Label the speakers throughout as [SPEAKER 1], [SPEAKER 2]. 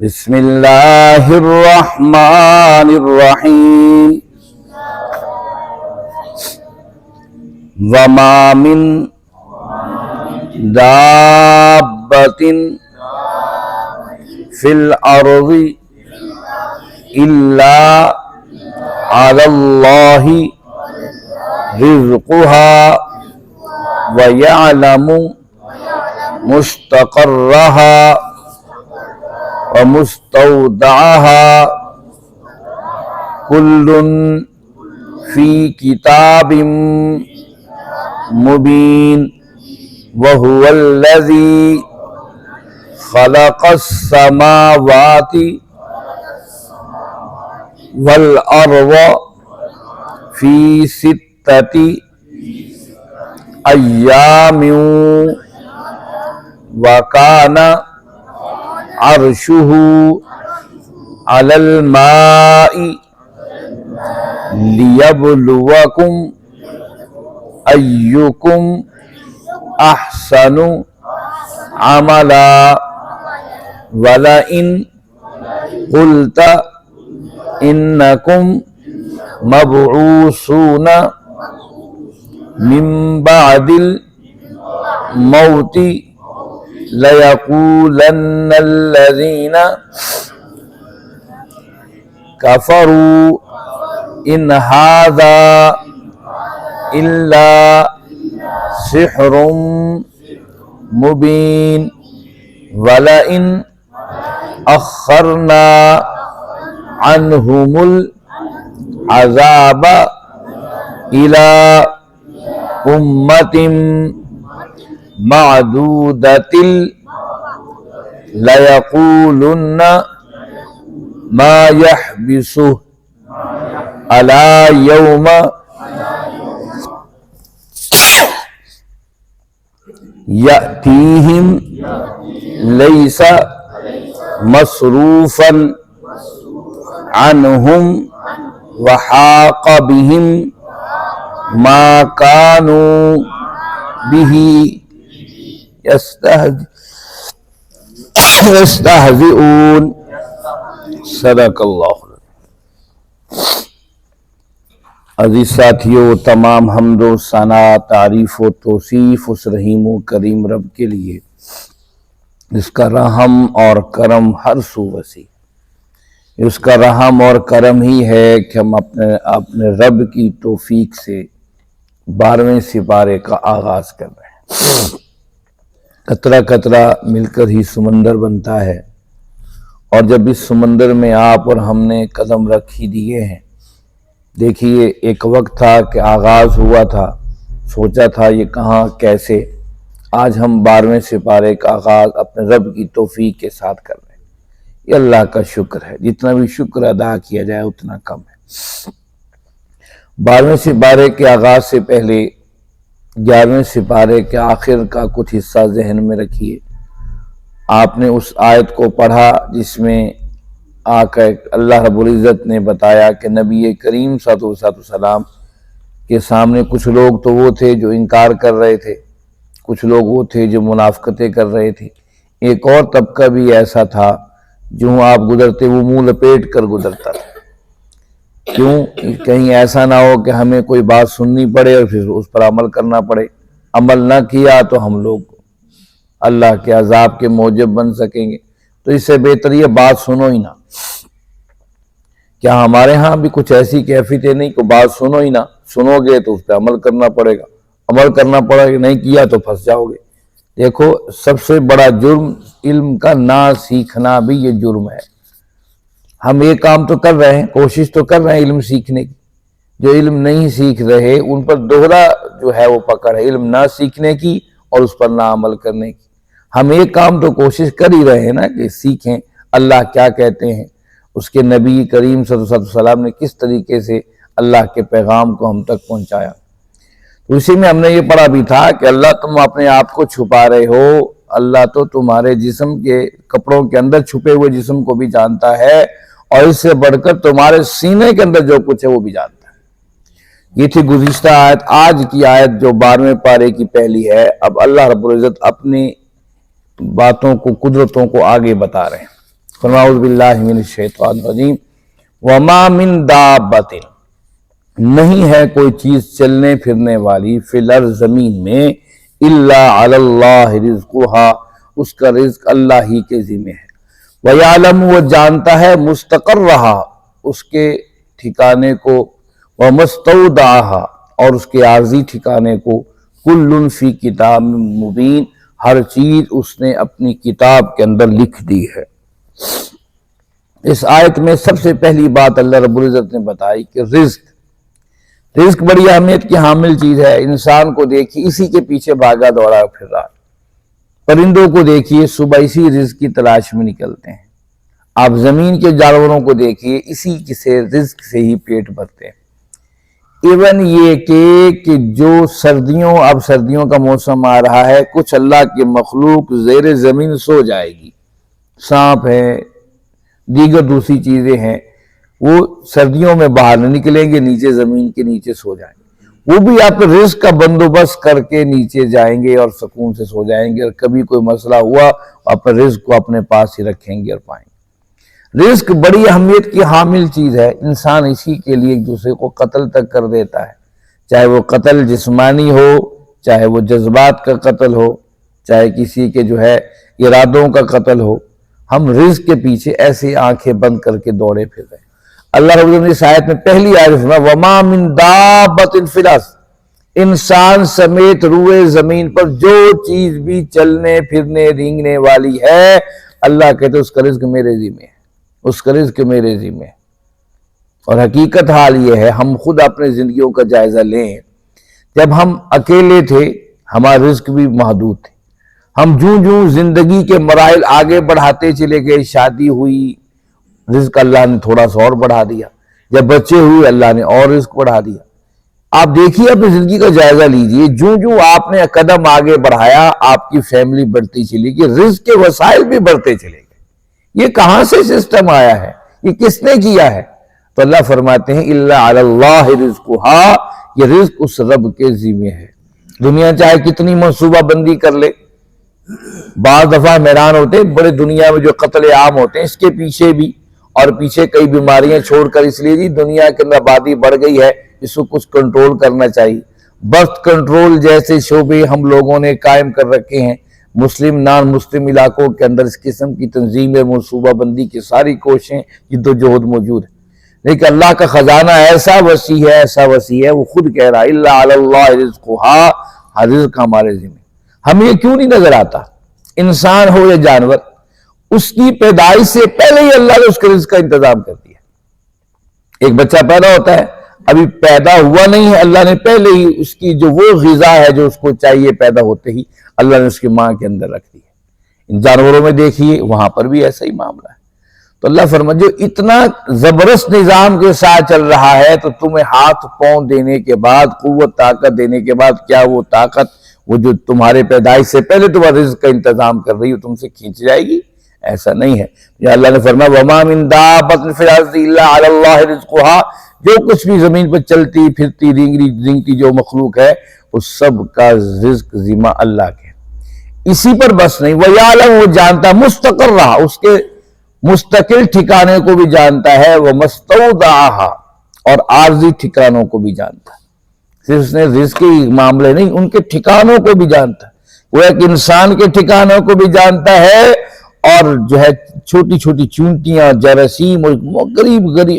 [SPEAKER 1] بسم اللہ الرحمن الرحیم وما من دابۃ فی الارض الا علی اللہ رزقها ویعلم مستقرها ومستودعها كل في كتاب مبين وهو الذي خلق السماوات والأرض في 6 أيام وكان عرشه على الماء ليبلوكم أيكم أحسن عملا ولئن قلت إنكم مبعوثون من بعد الموت لَيَقُولَنَّ الَّذِينَ كَفَرُوا إِنْ هَذَا إِلَّا سِحْرٌ مُبِينٌ وَلَئِنْ أَخَّرْنَا عَنْهُمُ الْعَذَابَ إِلَى أُمَّةٍ معدودة ليقولن ما يحبسه على يوم يأتيهم ليس مصروفا عنهم وحاق بهم ما كانوا به یستہزئون صدق اللہ۔ عزیز ساتھیو، تمام حمد و ثنا، تعریف و توصیف اس رحیم و کریم رب کے لیے جس کا رحم اور کرم ہر سو وسیع۔ اس کا رحم اور کرم ہی ہے کہ ہم اپنے رب کی توفیق سے 12ویں سپارے کا آغاز کر رہے ہیں۔ قطرہ قطرہ مل کر ہی سمندر بنتا ہے، اور جب اس سمندر میں آپ اور ہم نے قدم رکھ ہی دیے ہیں، دیکھیے ایک وقت تھا کہ آغاز ہوا تھا، سوچا تھا یہ کہاں کیسے، آج ہم 12ویں سپارے کا آغاز اپنے رب کی توفیق کے ساتھ کر رہے ہیں۔ یہ اللہ کا شکر ہے، جتنا بھی شکر ادا کیا جائے اتنا کم ہے۔ 12ویں سپارے کے آغاز سے پہلے 11ویں سپارے کے آخر کا کچھ حصہ ذہن میں رکھیے۔ آپ نے اس آیت کو پڑھا جس میں اللہ رب العزت نے بتایا کہ نبی کریم صلی اللہ علیہ وسلم کے سامنے کچھ لوگ تو وہ تھے جو انکار کر رہے تھے، کچھ لوگ وہ تھے جو منافقتیں کر رہے تھے، ایک اور طبقہ بھی ایسا تھا جو آپ گزرتے وہ منہ لپیٹ کر گزرتا تھا۔ کیوں؟ کہیں ایسا نہ ہو کہ ہمیں کوئی بات سننی پڑے اور پھر اس پر عمل کرنا پڑے، عمل نہ کیا تو ہم لوگ اللہ کے عذاب کے موجب بن سکیں گے، تو اس سے بہتر یہ بات سنو ہی نہ۔ کیا ہمارے ہاں بھی کچھ ایسی کیفیتیں نہیں کہ بات سنو ہی نہ، سنو گے تو اس پہ عمل کرنا پڑے گا، عمل کرنا پڑے گا، نہیں کیا تو پھنس جاؤ گے۔ دیکھو سب سے بڑا جرم علم کا نہ سیکھنا بھی یہ جرم ہے۔ ہم یہ کام تو کر رہے ہیں، کوشش تو کر رہے ہیں علم سیکھنے کی، جو علم نہیں سیکھ رہے ان پر دوہرا جو ہے وہ پکڑ ہے، علم نہ سیکھنے کی اور اس پر نہ عمل کرنے کی۔ ہم ایک کام تو کوشش کر ہی رہے ہیں نا کہ سیکھیں اللہ کیا کہتے ہیں، اس کے نبی کریم صلی اللہ علیہ وسلم نے کس طریقے سے اللہ کے پیغام کو ہم تک پہنچایا۔ تو اسی میں ہم نے یہ پڑھا بھی تھا کہ اللہ تم اپنے آپ کو چھپا رہے ہو، اللہ تو تمہارے جسم کے کپڑوں کے اندر چھپے ہوئے جسم کو بھی جانتا ہے، اور اس سے بڑھ کر تمہارے سینے کے اندر جو کچھ ہے وہ بھی جانتا ہے۔ یہ تھی گزشتہ آیت۔ آج کی آیت جو 12ویں پارے کی پہلی ہے، اب اللہ رب العزت اپنی باتوں کو، قدرتوں کو آگے بتا رہے ہیں۔ فرمایا اعوذ باللہ من الشیطان الرجیم وما من دابۃ، نہیں ہے کوئی چیز چلنے پھرنے والی فی الارض زمین میں، الا علی اللہ رزقھا، اس کا رزق اللہ ہی کے ذمہ ہے، وَيَعْلَمُ، وہ جانتا ہے مستقرہا، اس کے ٹھکانے کو، وَمُسْتَوْدَعَہا، اور اس کے عارضی ٹھکانے کو، کُلٌّ فی کتاب مبین، ہر چیز اس نے اپنی کتاب کے اندر لکھ دی ہے۔ اس آیت میں سب سے پہلی بات اللہ رب العزت نے بتائی کہ رزق بڑی اہمیت کی حامل چیز ہے۔ انسان کو دیکھیے اسی کے پیچھے بھاگا دوڑا پھر رہا ہے، پرندوں کو دیکھیے صبح اسی رزق کی تلاش میں نکلتے ہیں، آپ زمین کے جانوروں کو دیکھیے اسی سے رزق سے ہی پیٹ بھرتے ہیں۔ ایون یہ کہ جو اب سردیوں کا موسم آ رہا ہے، کچھ اللہ کی مخلوق زیر زمین سو جائے گی، سانپ ہے، دیگر دوسری چیزیں ہیں، وہ سردیوں میں باہر نہ نکلیں گے، نیچے زمین کے نیچے سو جائیں گے، وہ بھی آپ رزق کا بندوبست کر کے نیچے جائیں گے اور سکون سے سو جائیں گے، اور کبھی کوئی مسئلہ ہوا آپ رزق کو اپنے پاس ہی رکھیں گے اور پائیں گے۔ رزق بڑی اہمیت کی حامل چیز ہے، انسان اسی کے لیے ایک دوسرے کو قتل تک کر دیتا ہے، چاہے وہ قتل جسمانی ہو، چاہے وہ جذبات کا قتل ہو، چاہے کسی کے ارادوں کا قتل ہو، ہم رزق کے پیچھے ایسے آنکھیں بند کر کے دوڑے پھر رہے ہیں۔ اللہ رب العزت نے اس آیت میں پہلی آیت فرمایا وَمَا مِن دَابَّةٍ فِي الْأَرْضِ، انسان سمیت روئے زمین پر جو چیز بھی چلنے پھرنے رینگنے والی ہے، اللہ کہتے اس کا رزق میرے ذمہ ہے، اس کا رزق میرے ذمہ ہے۔ اور حقیقت حال یہ ہے، ہم خود اپنے زندگیوں کا جائزہ لیں، جب ہم اکیلے تھے ہمارا رزق بھی محدود تھے، ہم جوں زندگی کے مراحل آگے بڑھاتے چلے گئے، شادی ہوئی رزق اللہ نے تھوڑا سا اور بڑھا دیا، جب بچے ہوئے اللہ نے اور رزق بڑھا دیا۔ آپ دیکھیے اپنی زندگی کا جائزہ لیجئے، جوں آپ نے قدم آگے بڑھایا آپ کی فیملی بڑھتی چلی گئی، رزق کے وسائل بھی بڑھتے چلے گئے۔ یہ کہاں سے سسٹم آیا ہے؟ یہ کس نے کیا ہے؟ تو اللہ فرماتے ہیں اِلَّا عَلَى اللَّهِ رِزْقُهَا، یہ رزق اس رب کے ذمہ ہے۔ دنیا چاہے کتنی منصوبہ بندی کر لے، بعض دفعہ حیران ہوتے ہیں بڑے دنیا میں جو قتل عام ہوتے ہیں اس کے پیچھے بھی، اور پیچھے کئی بیماریاں چھوڑ کر اس لیے دنیا کے اندر آبادی بڑھ گئی ہے، اس کو کچھ کنٹرول کرنا چاہیے۔ برتھ کنٹرول جیسے شعبے ہم لوگوں نے قائم کر رکھے ہیں، مسلم نان مسلم علاقوں کے اندر اس قسم کی تنظیم منصوبہ بندی کی ساری کوششیں جد و جہد موجود ہیں، لیکن اللہ کا خزانہ ایسا وسیع ہے، وہ خود کہہ رہا ہے اِلَّا عَلَى اللَّهِ رِزْقُهَا، رزق ہمارے ذمہ۔ ہمیں یہ کیوں نہیں نظر آتا؟ انسان ہو یا جانور، اس کی پیدائش سے پہلے ہی اللہ نے اس کے رزق کا انتظام کر دیا۔ ایک بچہ پیدا ہوتا ہے، ابھی پیدا ہوا نہیں ہے، اللہ نے پہلے ہی اس کی جو وہ غذا ہے جو اس کو چاہیے پیدا ہوتے ہی اللہ نے اس کی ماں کے اندر رکھ دی ہے۔ ان جانوروں میں دیکھیے وہاں پر بھی ایسا ہی معاملہ ہے۔ تو اللہ فرماتے جو اتنا زبردست نظام کے ساتھ چل رہا ہے، تو تمہیں ہاتھ پاؤں دینے کے بعد، قوت طاقت دینے کے بعد، کیا وہ طاقت وہ جو تمہارے پیدائش سے پہلے تمہارے رزق کا انتظام کر رہی ہو تم سے کھینچ جائے گی؟ ایسا نہیں ہے۔ یا اللہ نے فرمایا وَمَا مِن دَابَّةٍ فِي الْأَرْضِ إِلَّا عَلَى اللَّهِ رِزْقُهَا، جو کچھ بھی زمین پر چلتی پھرتی رینگتی جو مخلوق ہے اس سب کا رزق ذمہ اللہ کے۔ اسی پر بس نہیں، وَيَعْلَمُ، وہ جانتا مستقرها، اس کے مستقل ٹھکانے کو بھی جانتا ہے، وَمَسْتَوْدَعَهَا، اور عارضی ٹھکانوں کو بھی جانتا ہے۔ صرف اس نے رزق کے معاملے نہیں، ان کے ٹھکانوں کو بھی جانتا ہے۔ وہ ایک انسان کے ٹھکانوں کو بھی جانتا ہے، اور چھوٹی چھوٹی چونٹیاں، جراثیم اور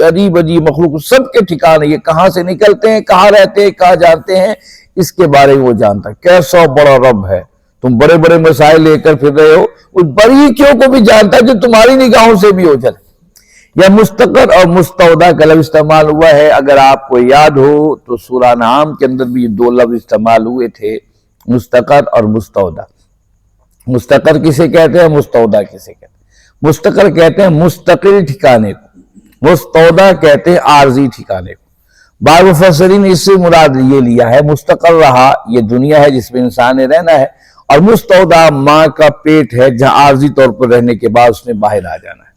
[SPEAKER 1] عجیب مخلوق، سب کے ٹھکانے، یہ کہاں سے نکلتے ہیں، کہاں رہتے ہیں، کہاں جاتے ہیں، اس کے بارے میں وہ جانتا ہے۔ کیسا بڑا رب ہے، تم بڑے بڑے مسائل لے کر پھر رہے ہو، اس باریکیوں کو بھی جانتا ہے جو تمہاری نگاہوں سے بھی اوجھل ہے۔ یا مستقر اور مستودع کا لفظ استعمال ہوا ہے، اگر آپ کو یاد ہو تو سورہ انعام کے اندر بھی یہ دو لفظ استعمال ہوئے تھے، مستقر اور مستودع۔ مستقر کسے کہتے ہیں، مستودع کسے کہتے ہیں؟ مستقر کہتے ہیں مستقل ٹھکانے کو، مستودع کہتے ہیں عارضی ٹھکانے کو۔ بعض مفسرین اس سے مراد یہ لیا ہے مستقر رہا یہ دنیا ہے جس میں انسان نے رہنا ہے، اور مستودع ماں کا پیٹ ہے جہاں عارضی طور پر رہنے کے بعد اس نے باہر آ جانا ہے۔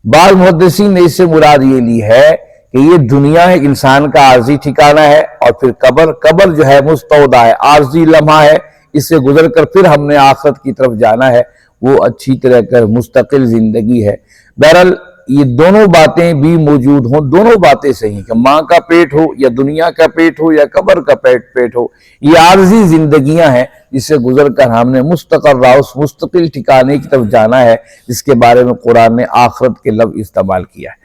[SPEAKER 1] بعض محدثین نے اس سے مراد یہ لی ہے کہ یہ دنیا ایک انسان کا عارضی ٹھکانہ ہے، اور پھر قبر جو ہے مستودع ہے، عارضی لمحہ ہے، اس سے گزر کر پھر ہم نے آخرت کی طرف جانا ہے، وہ اچھی طرح کا مستقل زندگی ہے۔ بہرحال یہ دونوں باتیں بھی موجود ہوں، دونوں باتیں صحیح کہ ماں کا پیٹ ہو یا دنیا کا پیٹ ہو یا قبر کا پیٹ ہو، یہ عارضی زندگیاں ہیں جس سے گزر کر ہم نے مستقر اس مستقل ٹھکانے کی طرف جانا ہے، جس کے بارے میں قرآن نے آخرت کے لفظ استعمال کیا ہے۔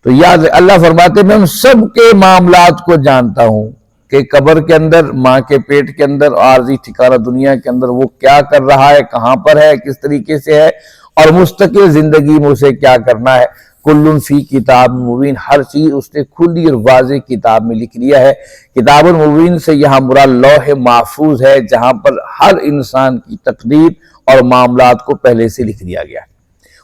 [SPEAKER 1] تو یاد اللہ فرماتے ہیں میں ان سب کے معاملات کو جانتا ہوں کہ قبر کے اندر، ماں کے پیٹ کے اندر، عارضی ٹھکانہ دنیا کے اندر وہ کیا کر رہا ہے، کہاں پر ہے، کس طریقے سے ہے، اور مستقل زندگی میں اسے کیا کرنا ہے۔ کل فی کتاب مبین، ہر چیز اس نے کھلی اور واضح کتاب میں لکھ لیا ہے۔ کتاب المبین سے یہاں مراد لوح محفوظ ہے، جہاں پر ہر انسان کی تقدیر اور معاملات کو پہلے سے لکھ دیا گیا ہے۔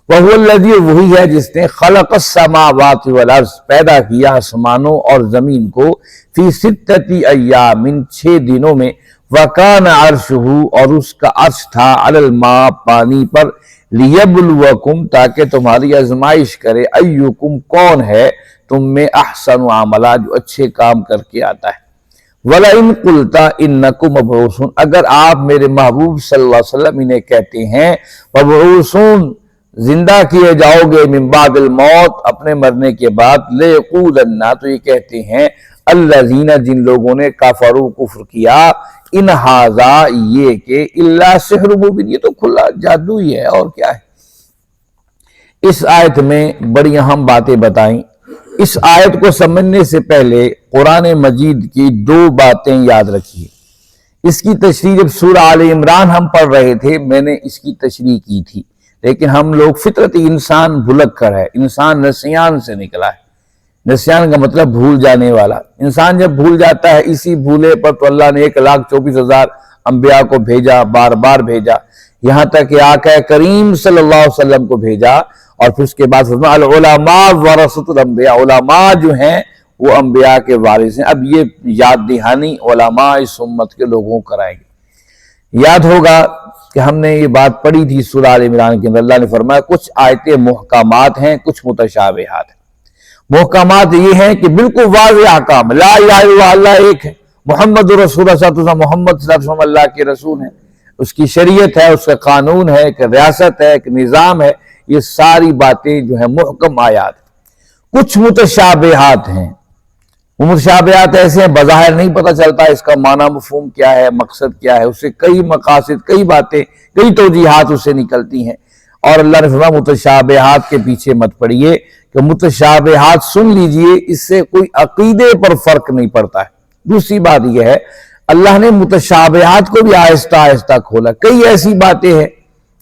[SPEAKER 1] وَهُوَ الَّذِي، وہی ہے جس نے خلق السماوات والارض، پیدا کیا آسمانوں اور زمین کو، فی ستۃ ایام، 6 دنوں میں، وَكَانَ عَرْشُهُ، اور اس کا عرش تھا، عَلَى الْمَاء، پانی پر، لِيَبْلُوَكُمْ، تاکہ تمہاری آزمائش کرے، اَيُّكُمْ، کون ہے تم میں احسن عملا، جو اچھے کام کر کے آتا ہے۔ وَلَئِن قُلْتَ إِنَّكُمْ مَبْعُوثُونَ، اگر آپ میرے محبوب صلی اللہ علیہ وسلم انہیں کہتے ہیں مبعوثون، زندہ کیے جاؤ گے، من بعد الموت، اپنے مرنے کے بعد، لَيَقُولَنَّ، تو یہ کہتے ہیں الذین، جن لوگوں نے کفروا، کفر کیا، ان ھذا، یہ کہ الا سحر مبین، یہ تو کھلا جادو ہی ہے اور کیا ہے۔ اس آیت میں بڑی اہم باتیں بتائیں۔ اس آیت کو سمجھنے سے پہلے قرآن مجید کی 2 باتیں یاد رکھیے۔ اس کی تشریح جب سورہ آل عمران ہم پڑھ رہے تھے، میں نے اس کی تشریح کی تھی، لیکن ہم لوگ فطرتی انسان بھلک کر ہے، انسان نسیان سے نکلا ہے۔ نسیان کا مطلب بھول جانے والا۔ انسان جب بھول جاتا ہے، اسی بھولے پر تو اللہ نے 1,24,000 انبیاء کو بھیجا، بار بار بھیجا، یہاں تک کہ آقا کریم صلی اللہ علیہ وسلم کو بھیجا، اور پھر اس کے بعد فرمایا العلماء ورثۃ الانبیاء، علماء جو ہیں وہ انبیاء کے وارث ہیں۔ اب یہ یاد دہانی علماء اس امت کے لوگوں کو کرائیں گے۔ یاد ہوگا کہ ہم نے یہ بات پڑھی تھی سورہ آل عمران کے اندر، اللہ نے فرمایا کچھ آیتیں محکمات ہیں، کچھ متشابہات ہیں۔ محکمات یہ ہیں کہ بالکل واضح احکام، لا الہ الا اللہ ایک ہے، محمد رسول اللہ صلی اللہ علیہ وسلم، محمد صلی اللہ علیہ وسلم اللہ کے رسول ہیں، اس کی شریعت ہے، اس کا قانون ہے، ایک ریاست ہے، ایک نظام ہے، یہ ساری باتیں جو ہیں محکم آیات۔ کچھ متشابہات ہیں، وہ متشابہات ایسے ہیں بظاہر نہیں پتہ چلتا اس کا معنی مفہوم کیا ہے، مقصد کیا ہے، اس سے کئی مقاصد، کئی باتیں، کئی توجیہات اس سے نکلتی ہیں، اور اللہ نے فرمایا متشابہات کے پیچھے مت پڑیے، کہ متشابہات سن لیجئے، اس سے کوئی عقیدے پر فرق نہیں پڑتا ہے۔ دوسری بات یہ ہے اللہ نے متشابہات کو بھی آہستہ آہستہ کھولا۔ کئی ایسی باتیں ہیں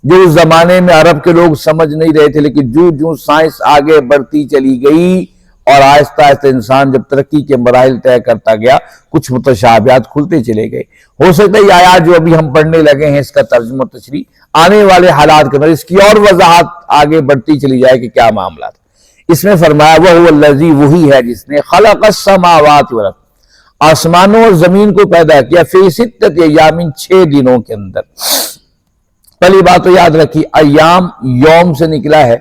[SPEAKER 1] جو اس زمانے میں عرب کے لوگ سمجھ نہیں رہے تھے، لیکن جو سائنس آگے بڑھتی چلی گئی اور آہستہ آہستہ انسان جب ترقی کے مراحل طے کرتا گیا، کچھ متشابہات کھلتے چلے گئے۔ ہو سکتا ہے یہ آیات جو ابھی ہم پڑھنے لگے ہیں، اس کا ترجمہ تشریح آنے والے حالات کے اندر اس کی اور وضاحت آگے بڑھتی چلی جائے کہ کیا معاملات۔ اس میں فرمایا وَهُوَ الَّذِي، وہی ہے جس نے خلق السماوات والارض، آسمانوں اور زمین کو پیدا کیا، فی ستۃ ایام، 6 دنوں کے اندر۔ پہلی بات تو یاد رکھی، ایام یوم سے نکلا ہے،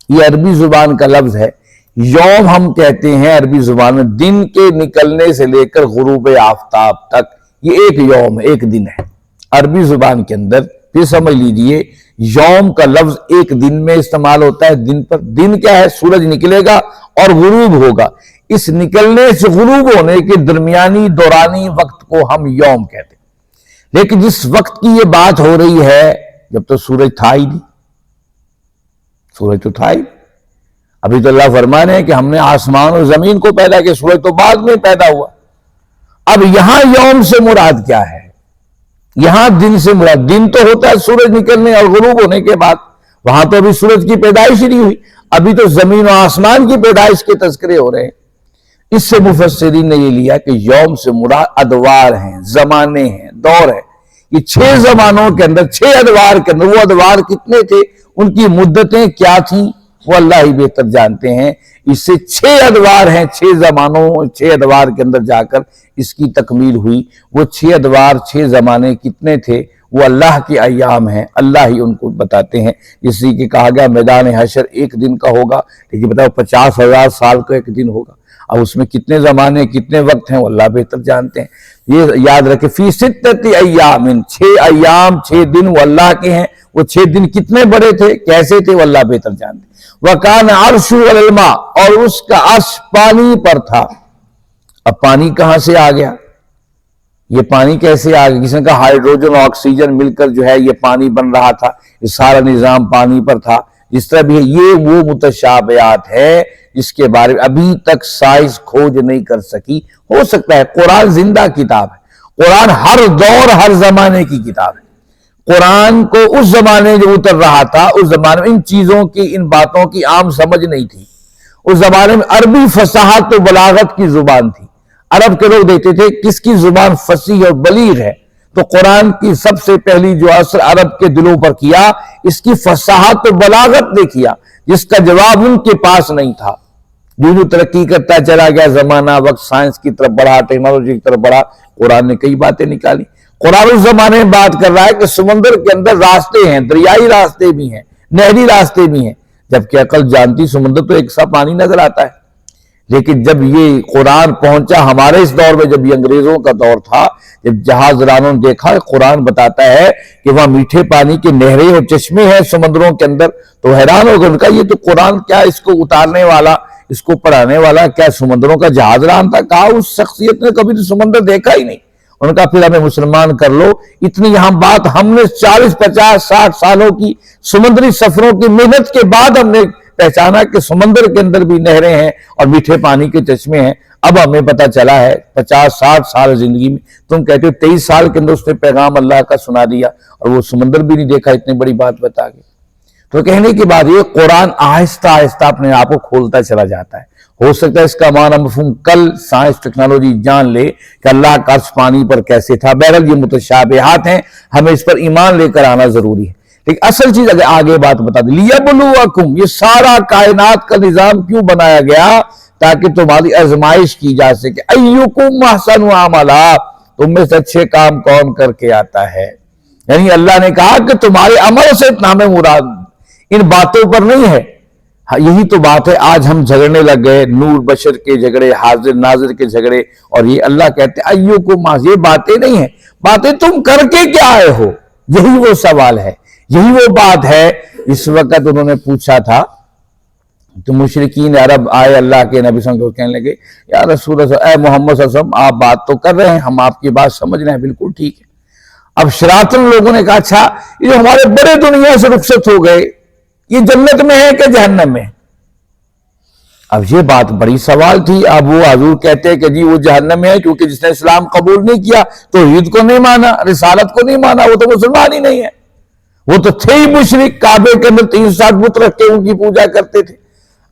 [SPEAKER 1] یہ عربی زبان کا لفظ ہے۔ یوم ہم کہتے ہیں عربی زبان میں دن کے نکلنے سے لے کر غروب آفتاب تک، یہ ایک یوم ہے، ایک دن ہے عربی زبان کے اندر۔ پھر سمجھ لیجئے یوم کا لفظ ایک دن میں استعمال ہوتا ہے، دن پر۔ دن کیا ہے؟ سورج نکلے گا اور غروب ہوگا، اس نکلنے سے غروب ہونے کے درمیانی دورانی وقت کو ہم یوم کہتے ہیں۔ لیکن جس وقت کی یہ بات ہو رہی ہے، جب تو سورج تھا ہی نہیں، سورج تو تھا ہی، ابھی تو اللہ فرمان ہے کہ ہم نے آسمان اور زمین کو پیدا کیا، سورج تو بعد میں پیدا ہوا۔ اب یہاں یوم سے مراد کیا ہے؟ یہاں دن سے مراد، دن تو ہوتا ہے سورج نکلنے اور غروب ہونے کے بعد، وہاں تو ابھی سورج کی پیدائش ہی نہیں ہوئی، ابھی تو زمین و آسمان کی پیدائش کے تذکرے ہو رہے ہیں۔ اس سے مفسرین نے یہ لیا کہ یوم سے مراد ادوار ہیں، زمانے ہیں، دور ہے۔ یہ 6 زمانوں کے اندر، 6 ادوار کے اندر، وہ ادوار کتنے تھے، ان کی مدتیں کیا تھیں، وہ اللہ ہی بہتر جانتے ہیں۔ اس سے 6 ادوار ہیں، 6 زمانوں، 6 ادوار کے اندر جا کر اس کی تکمیل ہوئی۔ وہ 6 ادوار، 6 زمانے کتنے تھے، وہ اللہ کے ایام ہیں، اللہ ہی ان کو بتاتے ہیں۔ جیسے کہ کہا گیا میدان حشر ایک دن کا ہوگا، لیکن بتاؤ 50,000 سال کا ایک دن ہوگا، اب اس میں کتنے زمانے، کتنے وقت ہیں، وہ اللہ بہتر جانتے ہیں۔ یہ یاد رکھے، فی ستۃ ایام، 6 ایام، 6 دن وہ اللہ کے ہیں، وہ 6 دن کتنے بڑے تھے، کیسے تھے، وہ اللہ بہتر جانتے۔ وَكَانَ عَرْشُهُ عَلَى الْمَاءِ، اور اس کا عرش پانی پر تھا۔ اب پانی کہاں سے آ گیا؟ یہ پانی کیسے آ گیا؟ کسی نے کہا ہائیڈروجن اور آکسیجن مل کر جو ہے یہ پانی بن رہا تھا، یہ سارا نظام پانی پر تھا۔ جس طرح بھی ہے، یہ وہ متشابہات ہے جس کے بارے میں ابھی تک سائنس کھوج نہیں کر سکی۔ ہو سکتا ہے، قرآن زندہ کتاب ہے، قرآن ہر دور ہر زمانے کی کتاب ہے۔ قرآن کو اس زمانے جو اتر رہا تھا، اس زمانے میں ان چیزوں کی، ان باتوں کی عام سمجھ نہیں تھی۔ اس زمانے میں عربی فصاحت و بلاغت کی زبان تھی۔ عرب کے لوگ دیکھتے تھے کس کی زبان فصیح اور بلیغ ہے، تو قرآن کی سب سے پہلی جو اثر عرب کے دلوں پر کیا، اس کی فصاحت و بلاغت نے کیا، جس کا جواب ان کے پاس نہیں تھا۔ جو ترقی کرتا چلا گیا، زمانہ وقت سائنس کی طرف بڑھا، ٹیکنالوجی کی طرف بڑھا، قرآن نے کئی باتیں نکالی۔ قرآن اس زمانے میں بات کر رہا ہے کہ سمندر کے اندر راستے ہیں، دریائی راستے بھی ہیں، نہری راستے بھی ہیں، جبکہ عقل جانتی سمندر تو ایک سا پانی نظر آتا ہے۔ لیکن جب یہ قرآن پہنچا ہمارے اس دور میں، جب یہ انگریزوں کا دور تھا، جب جہاز رانوں نے دیکھا قرآن بتاتا ہے کہ وہاں میٹھے پانی کے نہریں اور چشمے ہیں سمندروں کے اندر، تو حیران ہو گئے۔ ان کا یہ تو قرآن کیا اس کو اتارنے والا، اس کو پڑھانے والا کیا سمندروں کا جہاز ران تھا؟ کہا اس شخصیت نے کبھی تو سمندر دیکھا ہی نہیں۔ ان کا پھر ہمیں مسلمان کر لو، اتنی یہاں بات ہم نے 40 50 60 سالوں کی سمندری سفروں کی محنت کے بعد ہم نے پہچانا کہ سمندر کے اندر بھی نہریں ہیں اور میٹھے پانی کے چشمے ہیں۔ اب ہمیں پتہ چلا ہے 50 60 سال زندگی میں، تم کہتے ہو 23 سال کے اندر اس نے پیغام اللہ کا سنا دیا اور وہ سمندر بھی نہیں دیکھا، اتنی بڑی بات بتا کے۔ تو کہنے کی بات یہ، قرآن آہستہ آہستہ اپنے آپ کو کھولتا چلا جاتا ہے۔ ہو سکتا ہے اس کا معنی مفہوم کل سائنس ٹیکنالوجی جان لے کہ اللہ کا عرش پانی پر کیسے تھا۔ بہرحال یہ متشابہات ہیں، ہمیں اس پر ایمان لے کر آنا ضروری ہے۔ لیکن اصل چیز اگر آگے بات بتا دیں، لیبلوکم، یہ سارا کائنات کا نظام کیوں بنایا گیا؟ تاکہ تمہاری آزمائش کی جا سکے۔ ایکم احسن عملا، تم میں سے اچھے کام کون کر کے آتا ہے۔ یعنی اللہ نے کہا کہ تمہارے عمل سے نام مراد ان باتوں پر نہیں ہے۔ یہی تو بات ہے، آج ہم جھگڑنے لگ گئے، نور بشر کے جھگڑے، حاضر ناظر کے جھگڑے، اور یہ اللہ کہتے ہیں ایکم، یہ باتیں نہیں ہیں، باتیں تم کر کے کیا آئے ہو، یہی وہ سوال ہے، یہی وہ بات ہے۔ اس وقت انہوں نے پوچھا تھا تو مشرکین عرب آئے اللہ کے نبی صلی اللہ علیہ وسلم کو کہنے لگے، یا رسول اللہ، اے محمد صلی اللہ علیہ وسلم، آپ بات تو کر رہے ہیں، ہم آپ کی بات سمجھ رہے ہیں، بالکل ٹھیک ہے۔ اب شراطن لوگوں نے کہا اچھا یہ جو ہمارے بڑے دنیا سے رخصت ہو گئے، یہ جنت میں ہے کہ جہنم میں؟ اب یہ بات بڑی سوال تھی۔ اب وہ حضور کہتے ہیں کہ جی وہ جہنم میں ہے، کیونکہ جس نے اسلام قبول نہیں کیا، توحید کو نہیں مانا، رسالت کو نہیں مانا، وہ تو مسلمان ہی نہیں ہے۔ وہ تو تھے ہی مشرک، کعبے کے اندر 360 بت رکھ کے ان کی پوجا کرتے تھے۔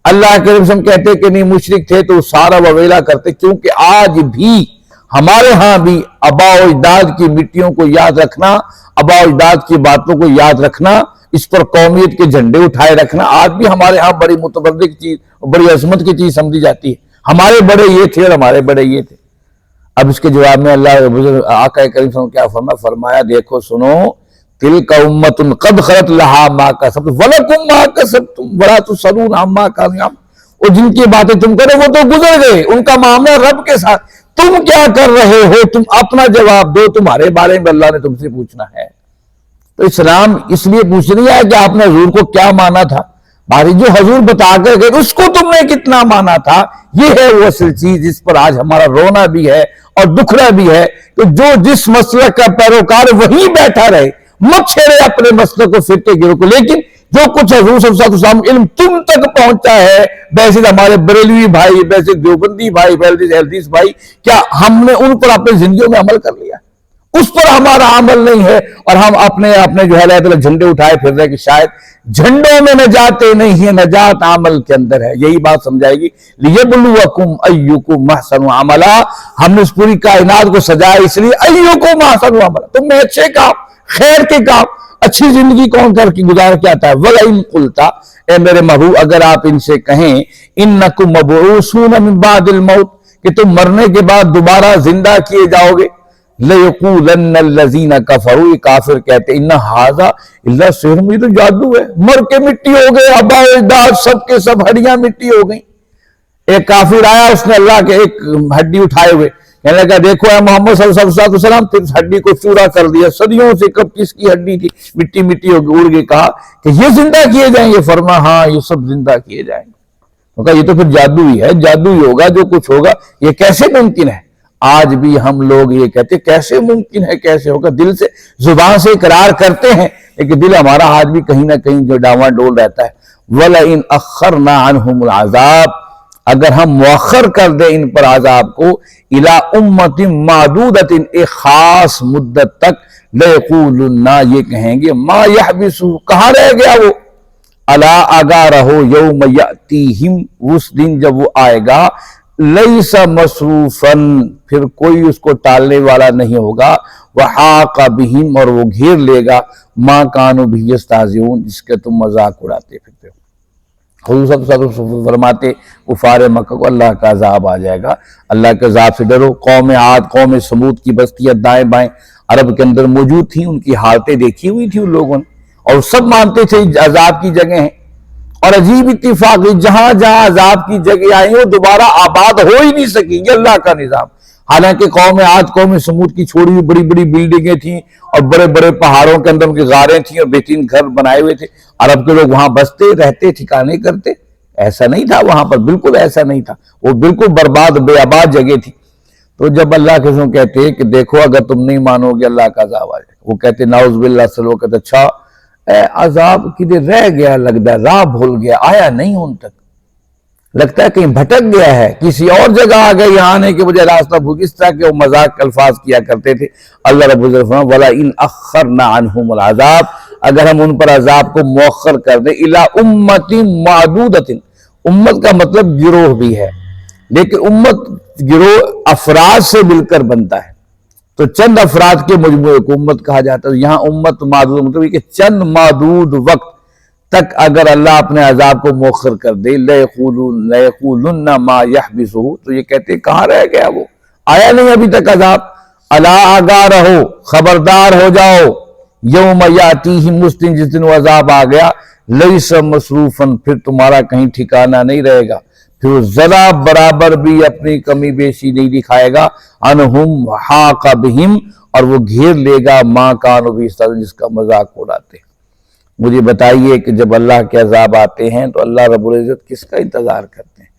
[SPEAKER 1] اللہ کے رسول کہتے کہ نہیں مشرک تھے تو سارا وویلا کرتے، کیونکہ آج بھی ہمارے ہاں بھی آباء و اجداد کی مٹیوں کو یاد رکھنا، آباء و اجداد کی باتوں کو یاد رکھنا، اس پر قومیت کے جھنڈے اٹھائے رکھنا، آج بھی ہمارے ہاں بڑی متبرک چیز، بڑی عظمت کی چیز سمجھی جاتی ہے۔ ہمارے بڑے یہ تھے اور ہمارے بڑے یہ تھے۔ اب اس کے جواب میں اللہ آقا کریم صلی اللہ علیہ وسلم کیا فرمایا، دیکھو سنو، تلک امۃ قد خلت لہا ما کسبت ولکم ما کسبتم ولا تسألون عما کانوا یعملون۔ اور جن کی باتیں تم کرو وہ تو گزر گئے، ان کا معاملہ رب کے ساتھ، تم کیا کر رہے ہو، تم اپنا جواب دو، تمہارے بارے میں اللہ نے تم سے پوچھنا ہے۔ تو اسلام اس لیے پوچھ نہیں ہے کہ آپ نے حضور کو کیا مانا تھا، بھائی جو حضور بتا کر گئے اس کو تم نے کتنا مانا تھا، یہ ہے وہ اصل چیز جس پر آج ہمارا رونا بھی ہے اور دکھنا بھی ہے۔ تو جو جس مسلک کا پیروکار وہیں بیٹھا رہے، مت چھیڑے اپنے مسلک کو، فرقے گروہ کو، لیکن جو کچھ حضور صلی اللہ علیہ وسلم علم تم تک پہنچا ہے، ویسے ہمارے بریلوی بھائی، ویسے دیوبندی بھائی، حدیث بھائی، کیا ہم نے ان پر اپنی زندگیوں میں عمل کر لیا؟ اس پر ہمارا عمل نہیں ہے، اور ہم اپنے جو ہے جھنڈے اٹھائے پھر رہے کہ شاید جھنڈوں میں نجاتیں نہیں ہے، نجات عمل کے اندر ہے۔ یہی بات سمجھائے گی، لیبلوکم ایکم احسن عملا، ہم نے اس پوری کائنات کو سجایا اس لیے ایکم احسن عملا، تم میں اچھے کام، خیر کے کام، اچھی زندگی کون کر کے گزار کے آتا ہے۔ وَلَئِن قُلْتَ، اے میرے محبوب اگر آپ ان سے کہیں اِنَّكُمْ مَبْعُوثُونَ مِن بَعْدِ الْمَوْتِ، کہ تم مرنے کے بعد دوبارہ زندہ کیے جاؤ گے، لَيَقُولَنَّ الَّذِينَ كَفَرُوا، یہ کافر کہتے ہیں اِنَّ هَذَا إِلَّا سِحْرٌ، یہ تو جادو ہے، مر کے مٹی ہو گئے، آباء و اجداد سب کے سب ہڈیاں مٹی ہو گئیں۔ ایک کافر آیا، اس نے اللہ کے ایک ہڈی اٹھائے ہوئے کہنے لگا دیکھو اے محمد صلی اللہ علیہ وسلم، پھر ہڈی کو چورا کر دیا، صدیوں سے کب کس کی ہڈی تھی، مٹی مٹی ہو گئی، اڑ گئی، کہا کہ یہ زندہ کیے جائیں گے؟ فرما ہاں یہ سب زندہ کیے جائیں گے۔ کہا یہ تو پھر جادو ہی ہے، جادو ہی ہوگا جو کچھ ہوگا، یہ کیسے ممکن ہے؟ آج بھی ہم لوگ یہ کہتے کیسے ممکن ہے، کیسے ہوگا، دل سے زبان سے اقرار کرتے ہیں لیکن دل ہمارا آج بھی کہیں نہ کہیں جو ڈاواں ڈول رہتا ہے۔ وَلَئِنْ أَخَّرْنَا عَنْهُمُ الْعَذَابَ، اگر ہم مؤخر کر دیں ان پر عذاب کو، اِلَىٰ أُمَّةٍ مَعْدُودَةٍ، ایک خاص مدت تک، لَيَقُولُنَّ، یہ کہیں گے، مَا يَحْبِسُهُ، کہاں رہ گیا وہ، الا آگاہ رہو، یوم یأتیہم، اس دن جب وہ آئے گا، لیس مصروفاً، پھر کوئی اس کو ٹالنے والا نہیں ہوگا، وحاق بہم، اور وہ گھیر لے گا، ما کانوا بہ یستہزئون، جس کے تم مذاق اڑاتے پھرتے ہو۔ حضور صلی اللہ علیہ وسلم فرماتے کفار مکہ کو اللہ کا عذاب آ جائے گا، اللہ کے عذاب سے ڈرو۔ قوم عاد، قوم سمود کی بستیاں دائیں بائیں عرب کے اندر موجود تھیں، ان کی حالتیں دیکھی ہوئی تھی ان لوگوں نے، اور سب مانتے تھے عذاب کی جگہ ہیں، اور عجیب اتفاق، جہاں جہاں عذاب کی جگہ آئی وہ دوبارہ آباد ہو ہی نہیں سکی، یہ اللہ کا نظام۔ حالانکہ قوم عاد، قوم سمود کی چھوڑی ہوئی بڑی بڑی بلڈنگیں تھیں، اور بڑے بڑے پہاڑوں کے اندر ان کی غاریں تھیں، اور بہترین گھر بنائے ہوئے تھے، عرب کے لوگ وہاں بستے رہتے، ٹھکانے کرتے، ایسا نہیں تھا وہاں پر، بالکل ایسا نہیں تھا، وہ بالکل برباد بے آباد جگہ تھی۔ تو جب اللہ کے رسول کہتے کہ دیکھو اگر تم نہیں مانو گے اللہ کا عذاب آ جائے گا، وہ کہتے نعوذ باللہ سے، وہ کہتے اچھا اے عذاب کدھر رہ گیا، لگتا ہے راہ بھول گیا، آیا نہیں ان تک، لگتا ہے کہیں بھٹک گیا ہے، کسی اور جگہ آ گئے، یہاں آنے کے بجائے راستہ بھول، اس طرح کے وہ مذاق الفاظ کیا کرتے تھے۔ اللہ رب العزت فرمایا وَلَئِنْ أَخَّرْنَا عَنْهُمُ الْعَذَابَ، اگر ہم ان پر عذاب کو مؤخر کر دیں، إِلَىٰ أُمَّةٍ مَعْدُودَةٍ، امت کا مطلب گروہ بھی ہے، لیکن امت گروہ افراد سے مل کر بنتا ہے، تو چند افراد کے مجموعے کو امت کہا جاتا ہے۔ یہاں امت معدود مطلب یہ کہ چند معدود وقت تک اگر اللہ اپنے عذاب کو مؤخر کر دے، لَيَقُولُنَّ مَا يَحْبِسُهُ، تو یہ کہتے کہاں رہ گیا وہ، آیا نہیں ابھی تک عذاب۔ الا آگاہ رہو، خبردار ہو جاؤ، یوم یاتیہم، اس دن جس دن وہ عذاب آ گیا، لیس مصروفاً، پھر تمہارا کہیں ٹھکانہ نہیں رہے گا، پھر وہ ذرا برابر بھی اپنی کمی بیشی نہیں دکھائے گا، انہم حاق بہم، اور وہ گھیر لے گا ما کانوا بہ یستہزئون، جس کا مذاق اڑاتے۔ مجھے بتائیے کہ جب اللہ کے عذاب آتے ہیں تو اللہ رب العزت کس کا انتظار کرتے ہیں؟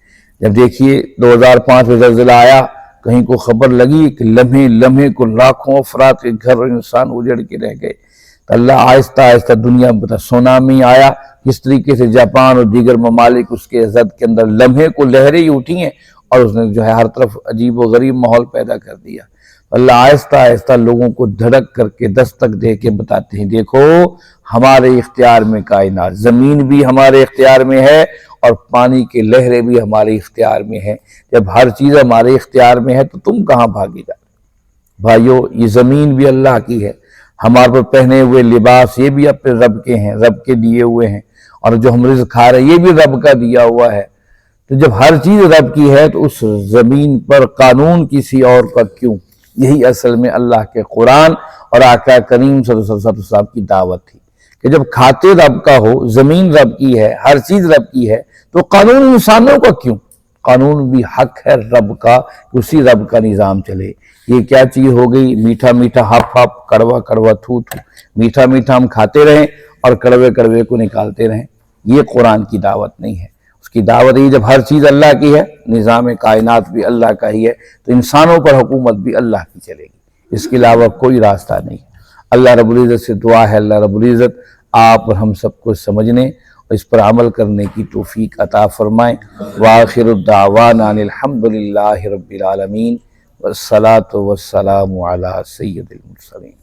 [SPEAKER 1] جب دیکھیے 2005 میں زلزلہ آیا، کہیں کو خبر لگی کہ لمحے لمحے کو لاکھوں افراد کے گھر اور انسان اجڑ کے رہ گئے، تو اللہ آہستہ آہستہ دنیا میں بتا، سونامی آیا، کس طریقے سے جاپان اور دیگر ممالک اس کے زد کے اندر لمحے کو لہریں ہی اٹھی ہیں، اور اس نے جو ہے ہر طرف عجیب و غریب ماحول پیدا کر دیا۔ اللہ آہستہ آہستہ لوگوں کو دھڑک کر کے دستک دے کے بتاتے ہیں دیکھو ہمارے اختیار میں کائنات، زمین بھی ہمارے اختیار میں ہے اور پانی کی لہریں بھی ہمارے اختیار میں ہے۔ جب ہر چیز ہمارے اختیار میں ہے تو تم کہاں بھاگی جا رہے؟ بھائیو، یہ زمین بھی اللہ کی ہے، ہمارے پر پہنے ہوئے لباس یہ بھی اپنے رب کے ہیں، رب کے دیے ہوئے ہیں، اور جو ہم رزق کھا رہے ہیں یہ بھی رب کا دیا ہوا ہے۔ تو جب ہر چیز رب کی ہے تو اس زمین پر قانون کسی اور کا کیوں؟ یہی اصل میں اللہ کے قرآن اور آقا کریم صلی اللہ علیہ وسلم کی دعوت تھی کہ جب کھاتے رب کا ہو، زمین رب کی ہے، ہر چیز رب کی ہے، تو قانون انسانوں کا کیوں؟ قانون بھی حق ہے رب کا، اسی رب کا نظام چلے۔ یہ کیا چیز ہو گئی؟ میٹھا میٹھا ہپ ہپ، کڑوا کڑوا تھو تھو، میٹھا میٹھا ہم کھاتے رہیں اور کڑوے کڑوے کو نکالتے رہیں، یہ قرآن کی دعوت نہیں ہے۔ اس کی دعوت یہ جب ہر چیز اللہ کی ہے، نظام کائنات بھی اللہ کا ہی ہے، تو انسانوں پر حکومت بھی اللہ کی چلے گی، اس کے علاوہ کوئی راستہ نہیں ہے۔ اللہ رب العزت سے دعا ہے اللہ رب العزت آپ اور ہم سب کو سمجھنے اور اس پر عمل کرنے کی توفیق عطا فرمائیں۔ وآخر الدعوانا ان الحمد للہ رب العالمین، والصلاة والسلام علی سید المرسلین۔